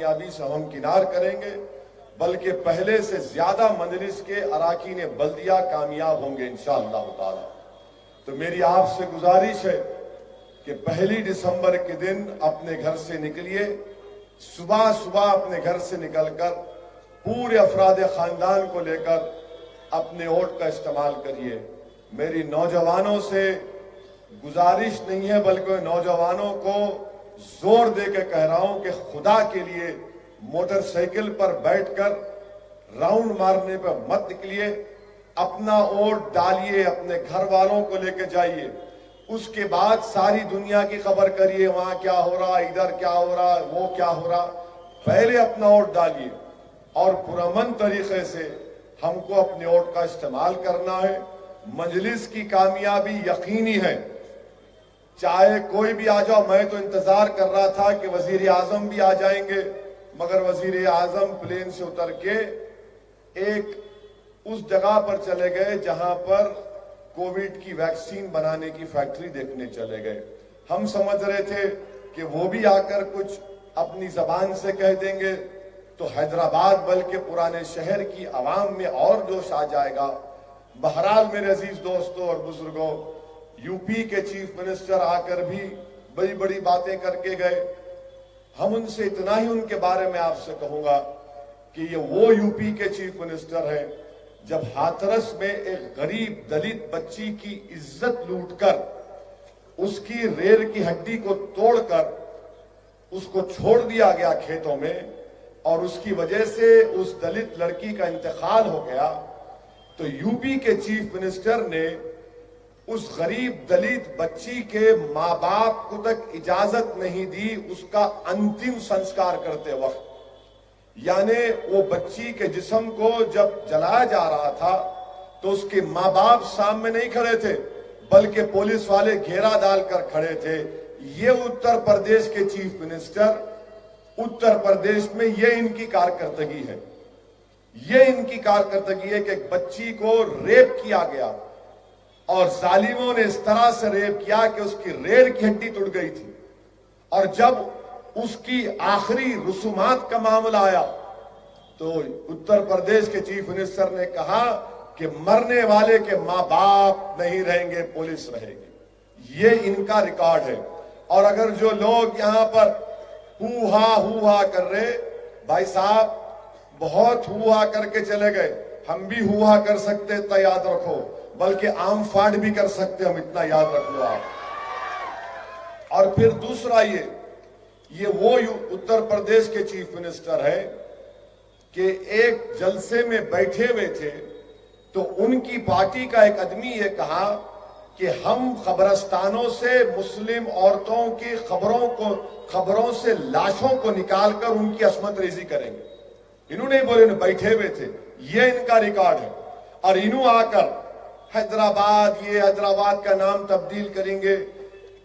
कामयाबी से हम किनार करेंगे, बल्कि पहले से ज्यादा मजलिस के अराकीन बल्दिया कामयाब होंगे इंशाअल्लाह ताला। तो मेरी आपसे गुजारिश है कि 1 दिसंबर के दिन अपने घर से निकलिए, सुबह सुबह अपने घर से निकलकर पूरे अफराद खानदान को लेकर अपने वोट का इस्तेमाल करिए। मेरी नौजवानों से गुजारिश नहीं है, बल्कि नौजवानों को जोर दे के कह रहा हूं कि खुदा के लिए मोटरसाइकिल पर बैठकर राउंड मारने पर मत निकलिए, अपना वोट डालिए, अपने घर वालों को लेकर जाइए। उसके बाद सारी दुनिया की खबर करिए, वहां क्या हो रहा, इधर क्या हो रहा, वो क्या हो रहा। पहले अपना वोट डालिए और पुरअमन तरीके से हमको अपने वोट का इस्तेमाल करना है। मजलिस की कामयाबी यकीनी है, चाहे कोई भी आ जाओ। मैं तो इंतजार कर रहा था कि वजीर आजम भी आ जाएंगे, मगर वजीर आजम प्लेन से उतर के एक उस जगह पर चले गए जहां पर कोविड की वैक्सीन बनाने की फैक्ट्री देखने चले गए। हम समझ रहे थे कि वो भी आकर कुछ अपनी जबान से कह देंगे तो हैदराबाद बल्कि पुराने शहर की आवाम में और जोश आ जाएगा। बहरहाल मेरे अजीज दोस्तों और बुजुर्गों, यूपी के चीफ मिनिस्टर आकर भी बड़ी बड़ी बातें करके गए। हम उनसे इतना ही उनके बारे में आपसे कहूंगा कि ये वो यूपी के चीफ मिनिस्टर हैं जब हाथरस में एक गरीब दलित बच्ची की इज्जत लूटकर उसकी रीढ़ की हड्डी को तोड़कर उसको छोड़ दिया गया खेतों में और उसकी वजह से उस दलित लड़की का इंतकाल हो गया, तो यूपी के चीफ मिनिस्टर ने उस गरीब दलित बच्ची के मां बाप को तक इजाजत नहीं दी उसका अंतिम संस्कार करते वक्त। यानी वो बच्ची के जिस्म को जब जलाया जा रहा था तो उसके मां बाप सामने नहीं खड़े थे, बल्कि पुलिस वाले घेरा डालकर खड़े थे। ये उत्तर प्रदेश के चीफ मिनिस्टर, उत्तर प्रदेश में ये इनकी कारकर्दगी है। ये इनकी कारकर्दगी है कि एक बच्ची को रेप किया गया और जालिमों ने इस तरह से रेप किया कि उसकी रीढ़ की हड्डी टूट गई थी। और जब उसकी आखिरी रसूमात का मामला आया तो उत्तर प्रदेश के चीफ मिनिस्टर ने कहा कि मरने वाले के मां बाप नहीं रहेंगे, पुलिस रहेगी। ये इनका रिकॉर्ड है। और अगर जो लोग यहां पर हुआ कर रहे, भाई साहब बहुत हुआ करके चले गए, हम भी हुआ कर सकते, इतना याद रखो, बल्कि आम फाड़ भी कर सकते, हम इतना याद रख लो आप। और फिर दूसरा ये वो उत्तर प्रदेश के चीफ मिनिस्टर है कि एक जलसे में बैठे हुए थे तो उनकी पार्टी का एक आदमी ये कहा कि हम कब्रस्तानों से मुस्लिम औरतों की खबरों से लाशों को निकालकर उनकी अस्मत रेजी करेंगे। इन्होंने बोले, बैठे हुए थे, ये इनका रिकॉर्ड है। और इन्हों आकर हैदराबाद का नाम तब्दील करेंगे।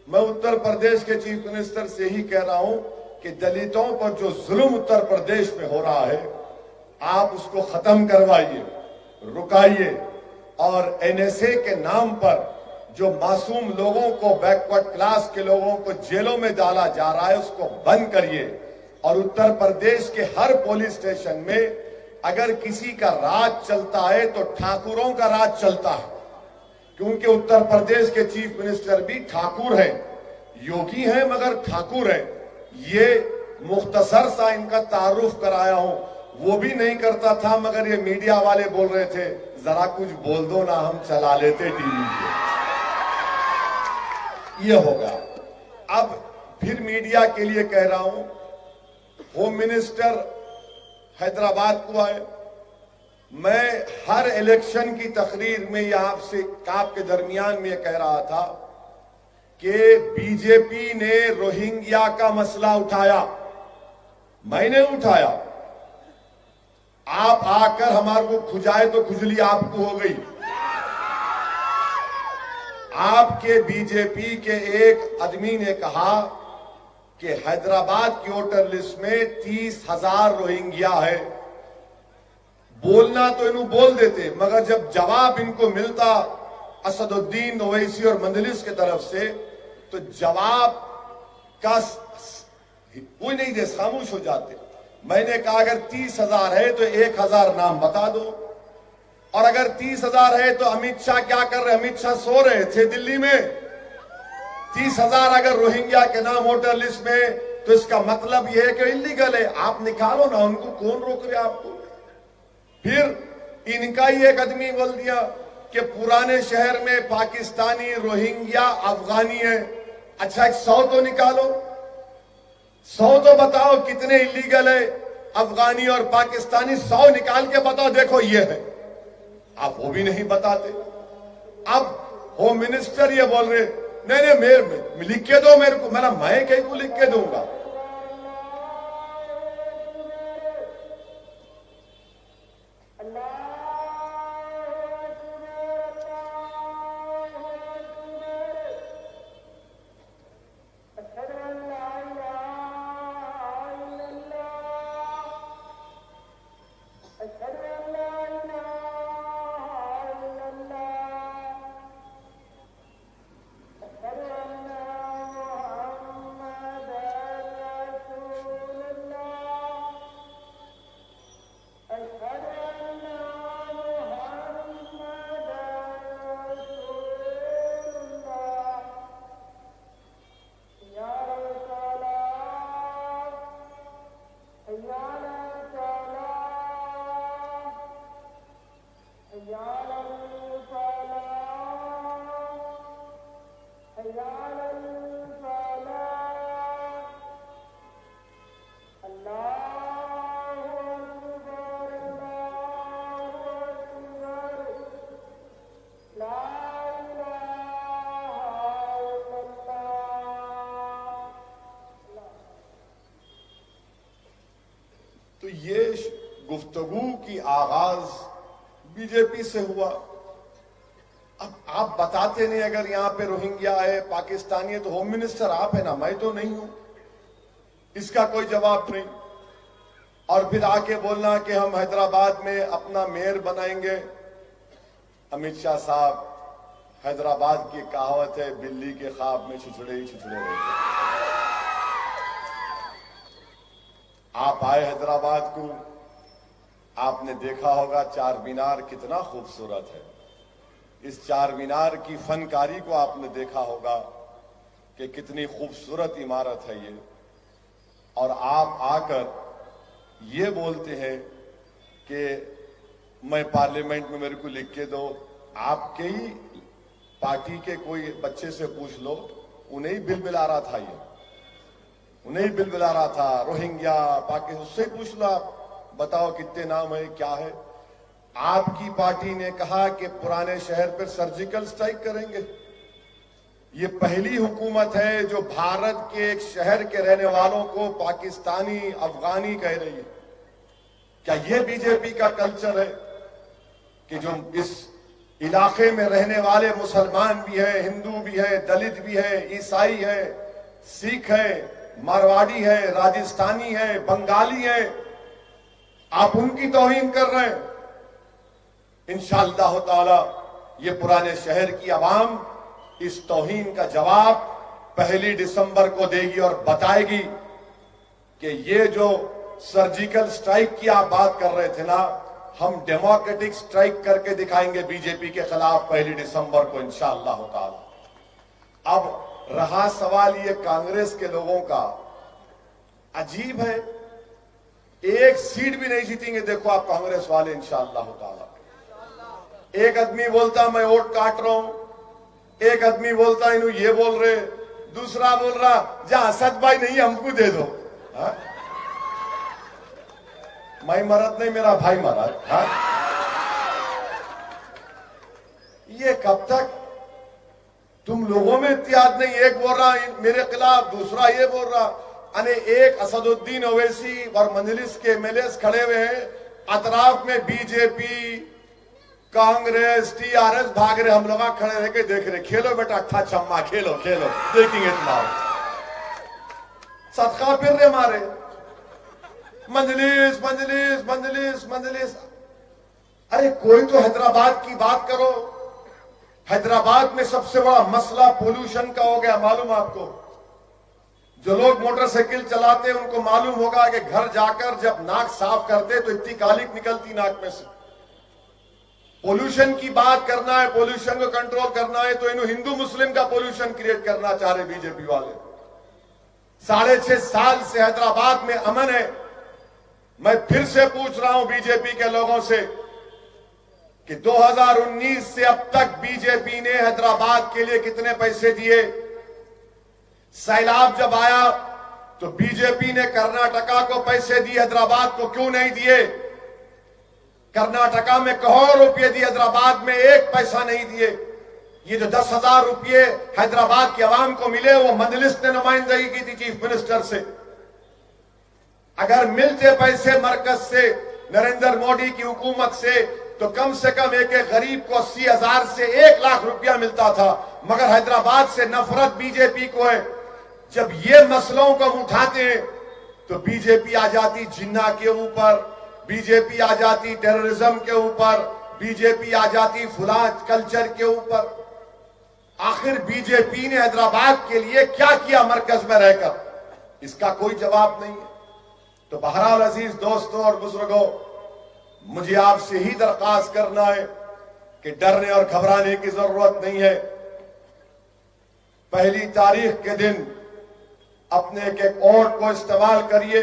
मैं उत्तर प्रदेश के चीफ मिनिस्टर से ही कह रहा हूं कि दलितों पर जो जुल्म उत्तर प्रदेश में हो रहा है, आप उसको खत्म करवाइए, रुकाइए। और एनएसए के नाम पर जो मासूम लोगों को, बैकवर्ड क्लास के लोगों को जेलों में डाला जा रहा है, उसको बंद करिए। और उत्तर प्रदेश के हर पुलिस स्टेशन में अगर किसी का राज चलता है तो ठाकुरों का राज चलता है, क्योंकि उत्तर प्रदेश के चीफ मिनिस्टर भी ठाकुर हैं, योगी हैं मगर ठाकुर हैं। ये मुख्तसर सा इनका तारुफ कराया हूं, वो भी नहीं करता था, मगर ये मीडिया वाले बोल रहे थे जरा कुछ बोल दो ना, हम चला लेते टीवी पे। ये होगा। अब फिर मीडिया के लिए कह रहा हूं, होम मिनिस्टर हैदराबाद को आए। मैं हर इलेक्शन की तकरीर में या आपके दरमियान में कह रहा था कि बीजेपी ने रोहिंग्या का मसला उठाया, मैंने उठाया। आप आकर हमारे को खुजाए तो खुजली आपको हो गई। आपके बीजेपी के एक आदमी ने कहा कि हैदराबाद की वोटर लिस्ट में 30,000 रोहिंग्या है। बोलना तो इन्हों बोल देते, मगर जब जवाब इनको मिलता असदुद्दीन ओवैसी और मंदलिस की तरफ से, तो जवाब का कोई नहीं दे, खामोश हो जाते। मैंने कहा अगर 30,000 है तो 1,000 नाम बता दो, और अगर 30,000 है तो अमित शाह क्या कर रहे? अमित शाह सो रहे थे दिल्ली में। 30,000 अगर रोहिंग्या के नाम वोटर लिस्ट में, तो इसका मतलब यह है कि इलीगल है। आप निकालो ना उनको, कौन रोक रहे आपको? फिर इनका ही एक आदमी बोल दिया कि पुराने शहर में पाकिस्तानी, रोहिंग्या, अफगानी है। अच्छा 100 तो निकालो, 100 तो बताओ कितने इलीगल है अफगानी और पाकिस्तानी, 100 निकाल के बताओ, देखो ये है। आप वो भी नहीं बताते। अब होम मिनिस्टर ये बोल रहे नहीं नहीं मेरे लिख के दो मेरे को। मैं कहीं को लिख के दूंगा? तो ये गुफ्तगू की आगाज बीजेपी से हुआ। अब आप बताते नहीं, अगर यहां पे रोहिंग्या है, पाकिस्तानी है, तो होम मिनिस्टर आप है ना, मैं तो नहीं हूं। इसका कोई जवाब नहीं। और फिर आके बोलना कि हम हैदराबाद में अपना मेयर बनाएंगे। अमित शाह साहब, हैदराबाद की कहावत है, बिल्ली के ख्वाब में छुछड़े ही छुछड़े रहते। आप आए हैदराबाद को, आपने देखा होगा चार मीनार कितना खूबसूरत है। इस चार मीनार की फनकारी को आपने देखा होगा कि कितनी खूबसूरत इमारत है ये। और आप आकर ये बोलते हैं कि मैं पार्लियामेंट में मेरे को लिख के दो। आपके ही पार्टी के कोई बच्चे से पूछ लो, उन्हें ही बिल बिला रहा था ये, उन्हें ही बिल बिला रहा था। रोहिंग्या, पाकिस्तान, उससे पूछ लो आप, बताओ कितने नाम है, क्या है। आपकी पार्टी ने कहा कि पुराने शहर पर सर्जिकल स्ट्राइक करेंगे। ये पहली हुकूमत है जो भारत के एक शहर के रहने वालों को पाकिस्तानी, अफगानी कह रही है। क्या ये बीजेपी का कल्चर है कि जो इस इलाके में रहने वाले मुसलमान भी है, हिंदू भी है, दलित भी है, ईसाई है, सिख है, मारवाड़ी है, राजस्थानी है, बंगाली है, आप उनकी तौहीन कर रहे हैं? इंशाअल्लाह ताला ये पुराने शहर की आवाम इस तौहीन का जवाब 1 दिसंबर को देगी और बताएगी कि ये जो सर्जिकल स्ट्राइक की आप बात कर रहे थे ना, हम डेमोक्रेटिक स्ट्राइक करके दिखाएंगे बीजेपी के खिलाफ 1 दिसंबर को इंशाअल्लाह ताला। अब रहा सवाल ये कांग्रेस के लोगों का, अजीब है, एक सीट भी नहीं जीतेंगे। देखो आप कांग्रेस वाले इंशाअल्लाह ताला। एक आदमी बोलता मैं वोट काट रहा हूं, एक आदमी बोलता इन्हों ये बोल रहे, दूसरा बोल रहा जहां असद भाई नहीं हमको दे दो। हा? मैं मरद नहीं, मेरा भाई मरद। हा? ये कब तक? तुम लोगों में इत्तेहाद नहीं। एक बोल रहा मेरे खिलाफ, दूसरा ये बोल रहा। अने एक असदुद्दीन ओवैसी और मजलिस के एमएलए खड़े हुए हैं, अतराफ में बीजेपी, कांग्रेस, टीआरएस भाग रहे, हम लोग खड़े रह के देख रहे। खेलो बेटा अट्ठा छम्मा, खेलो खेलो, देखेंगे तुम्हारा सदका फिर रहे मारे। मजलिस मजलिस मजलिस मजलिस। अरे कोई तो हैदराबाद की बात करो। हैदराबाद में सबसे बड़ा मसला पोल्यूशन का हो गया, मालूम आपको? जो लोग मोटरसाइकिल चलाते हैं उनको मालूम होगा कि घर जाकर जब नाक साफ करते तो इतनी कालिक निकलती नाक में से। पोल्यूशन की बात करना है, पोल्यूशन को कंट्रोल करना है, तो इन्हों हिंदू मुस्लिम का पोल्यूशन क्रिएट करना चाह रहे बीजेपी वाले। 6.5 साल से हैदराबाद में अमन है। मैं फिर से पूछ रहा हूं बीजेपी के लोगों से कि 2019 से अब तक बीजेपी ने हैदराबाद के लिए कितने पैसे दिए? सैलाब जब आया तो बीजेपी ने कर्नाटका को पैसे दिए, हैदराबाद को क्यों नहीं दिए? कर्नाटका में करोड़ों रुपए दिए, हैदराबाद में एक पैसा नहीं दिए। ये जो 10,000 रुपये हैदराबाद की आवाम को मिले वो मजलिस ने नुमाइंदगी की थी चीफ मिनिस्टर से। अगर मिलते पैसे मरकज से, नरेंद्र मोदी की हुकूमत से, तो कम से कम एक गरीब को 80,000 से 1 लाख रुपया मिलता था। मगर हैदराबाद से नफरत बीजेपी को है। जब ये मसलों को हम उठाते हैं तो बीजेपी आ जाती जिन्ना के ऊपर, बीजेपी आ जाती टेररिज्म के ऊपर, बीजेपी आ जाती फुला कल्चर के ऊपर। आखिर बीजेपी ने हैदराबाद के लिए क्या किया मरकज में रहकर? इसका कोई जवाब नहीं है। तो बहरहाल अजीज दोस्तों और बुजुर्गों, मुझे आपसे ही दरख्वास्त करना है कि डरने और घबराने की जरूरत नहीं है। 1 तारीख के दिन अपने एक वोट को इस्तेमाल करिए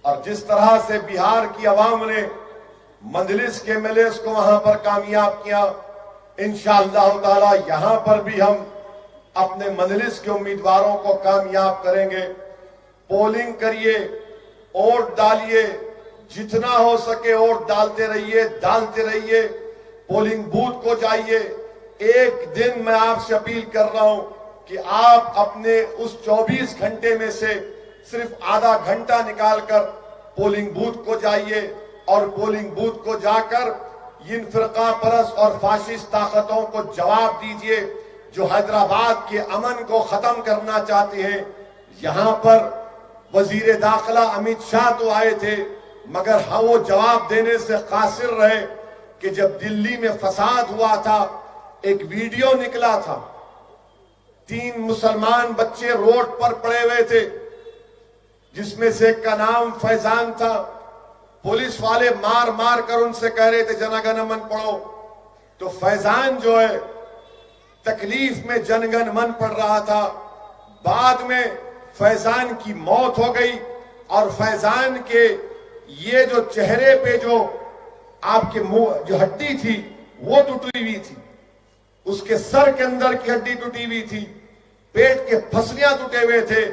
और जिस तरह से बिहार की आवाम ने मजलिस के एमएलएस को वहां पर कामयाब किया, इंशाअल्लाह ताला यहां पर भी हम अपने मजलिस के उम्मीदवारों को कामयाब करेंगे। पोलिंग करिए, वोट डालिए, जितना हो सके वोट डालते रहिए, पोलिंग बूथ को जाइए। एक दिन मैं आपसे अपील कर रहा हूं कि आप अपने उस 24 घंटे में से सिर्फ आधा घंटा निकालकर पोलिंग बूथ को जाइए और पोलिंग बूथ को जाकर इन फिरका परस्त और फाशिस्ट ताकतों को जवाब दीजिए जो हैदराबाद के अमन को खत्म करना चाहते हैं। यहां पर वजीर दाखिला अमित शाह तो आए थे, मगर हाँ वो जवाब देने से कासिर रहे कि जब दिल्ली में फसाद हुआ था, एक वीडियो निकला था, 3 मुसलमान बच्चे रोड पर पड़े हुए थे, जिसमें से एक का नाम फैजान था। पुलिस वाले मार मार कर उनसे कह रहे थे जनगण मन पढ़ो, तो फैजान जो है तकलीफ में जनगण मन पढ़ रहा था। बाद में फैजान की मौत हो गई और फैजान के ये जो चेहरे पे जो आपके मुंह जो हड्डी थी वो टूटी हुई थी, उसके सर के अंदर की हड्डी टूटी हुई थी, पेट के फसलियां टूटे हुए थे।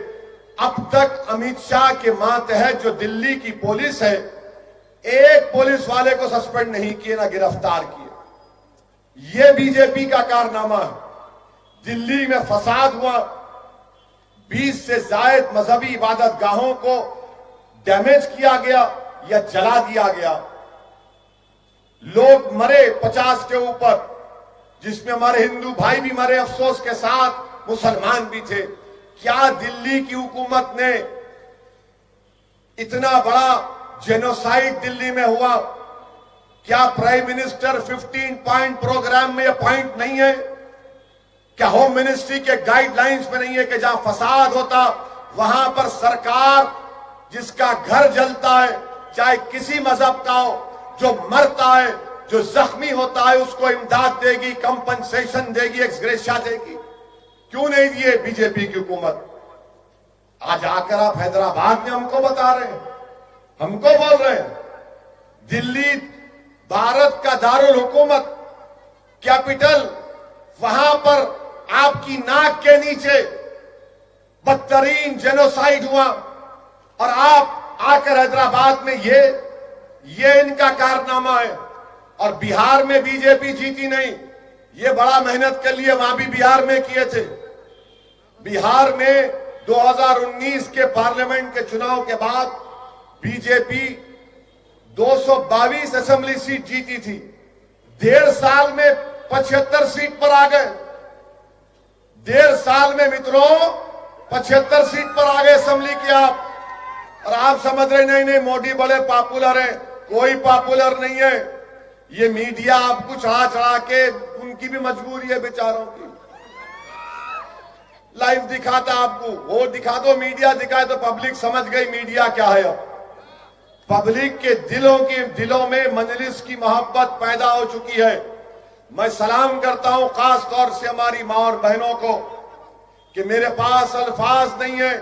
अब तक अमित शाह के मातहत जो दिल्ली की पुलिस है, एक पुलिस वाले को सस्पेंड नहीं किए, ना गिरफ्तार किए। ये बीजेपी का कारनामा है। दिल्ली में फसाद हुआ, 20 से ज्यादा मजहबी इबादत गाहों को डैमेज किया गया या जला दिया गया। लोग मरे 50 के ऊपर, जिसमें हमारे हिंदू भाई भी मरे, अफसोस के साथ मुसलमान भी थे। क्या दिल्ली की हुकूमत ने इतना बड़ा जेनोसाइड दिल्ली में हुआ? क्या प्राइम मिनिस्टर 15 पॉइंट प्रोग्राम में यह पॉइंट नहीं है? क्या होम मिनिस्ट्री के गाइडलाइंस में नहीं है कि जहां फसाद होता वहां पर सरकार जिसका घर जलता है, चाहे किसी मजहब का हो, जो मरता है, जो जख्मी होता है, उसको इमदाद देगी, कंपनसेशन देगी, एक्सग्रेशिया देगी? क्यों नहीं दिए बीजेपी की हुकूमत? आज आकर आप हैदराबाद में हमको बता रहे हैं, हमको बोल रहे हैं दिल्ली भारत का दारुल हुकूमत, कैपिटल, वहां पर आपकी नाक के नीचे बदतरीन जेनोसाइड हुआ और आप आकर हैदराबाद में ये इनका कारनामा है। और बिहार में बीजेपी जीती नहीं, ये बड़ा मेहनत कर लिए, वहां भी बिहार में किए थे। बिहार में 2019 के पार्लियामेंट के चुनाव के बाद बीजेपी 222 असेंबली सीट जीती थी। 1.5 साल में 75 सीट पर आ गए। 1.5 साल में मित्रों 75 सीट पर आ गए असेंबली की आप। और आप समझ रहे नहीं मोदी बड़े पॉपुलर हैं। कोई पॉपुलर नहीं है। ये मीडिया आपको चढ़ा चढ़ा के, उनकी भी मजबूरी है बेचारों की। लाइव दिखाता आपको, वो दिखा दो, मीडिया दिखाए तो पब्लिक समझ गई मीडिया क्या है। अब पब्लिक के दिलों में मजलिस की मोहब्बत पैदा हो चुकी है। मैं सलाम करता हूं खास तौर से हमारी मां और बहनों को कि मेरे पास अल्फाज नहीं है,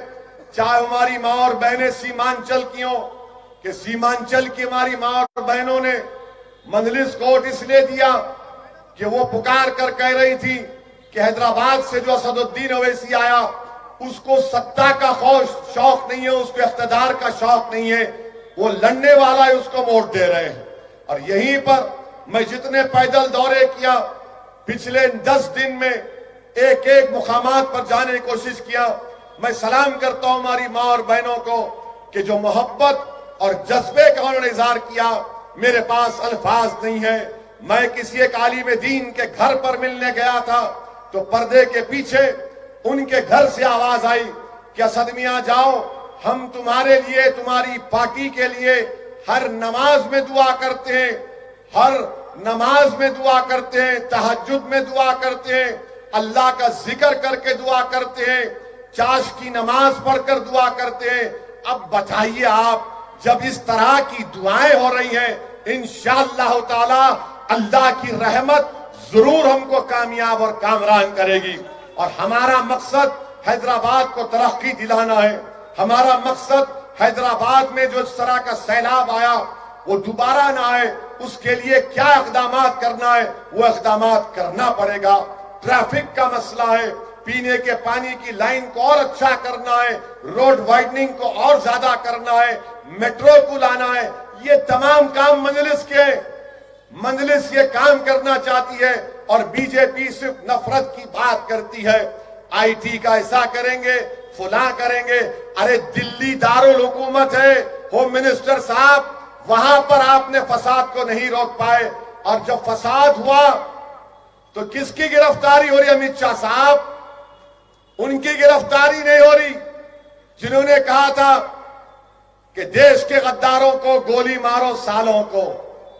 चाहे हमारी मां और बहनें सीमांचल की हों, कि सीमांचल की हमारी मां और बहनों ने मजलिस को वोट इसलिए दिया कि वो पुकार कर कह रही थी कि हैदराबाद से जो असदुद्दीन ओवैसी आया उसको सत्ता का शौक नहीं है, उसको इख्तिदार का शौक नहीं है, वो लड़ने वाला है, उसको वोट दे रहे हैं। और यहीं पर मैं जितने पैदल दौरे किया पिछले 10 दिन में, एक एक मुकामात पर जाने की कोशिश किया, मैं सलाम करता हूं हमारी मां और बहनों को कि जो मोहब्बत और जज्बे का उन्होंने इजहार किया। मेरे पास अल्फाज नहीं है। मैं किसी एक आलिम दीन के घर पर मिलने गया था तो पर्दे के पीछे उनके घर से आवाज आई कि असद मियां जाओ, हम तुम्हारे लिए, तुम्हारी पार्टी के लिए हर नमाज में दुआ करते हैं, हर नमाज में दुआ करते हैं, तहज्जुद में दुआ करते हैं, अल्लाह का जिक्र करके दुआ करते हैं, चाश की नमाज पढ़कर दुआ करते हैं। अब बताइए आप, जब इस तरह की दुआएं हो रही हैं, इंशाअल्लाह ताला अल्लाह की रहमत जरूर हमको कामयाब और कामरान करेगी। और हमारा मकसद हैदराबाद को तरक्की दिलाना है। हमारा मकसद हैदराबाद में जो इस तरह का सैलाब आया वो दोबारा ना आए, उसके लिए क्या इकदाम करना है वो इकदाम करना पड़ेगा। ट्रैफिक का मसला है, पीने के पानी की लाइन को और अच्छा करना है, रोड वाइडनिंग को और ज्यादा करना है, मेट्रो को लाना है। ये तमाम काम मजलिस ये काम करना चाहती है और बीजेपी सिर्फ नफरत की बात करती है। आईटी का ऐसा करेंगे, फुला करेंगे। अरे दिल्ली दारुल हुकूमत है, होम मिनिस्टर साहब, वहां पर आपने फसाद को नहीं रोक पाए। और जब फसाद हुआ तो किसकी गिरफ्तारी हो रही? अमित शाह साहब, उनकी गिरफ्तारी नहीं हो रही जिन्होंने कहा था कि देश के गद्दारों को गोली मारो सालों को।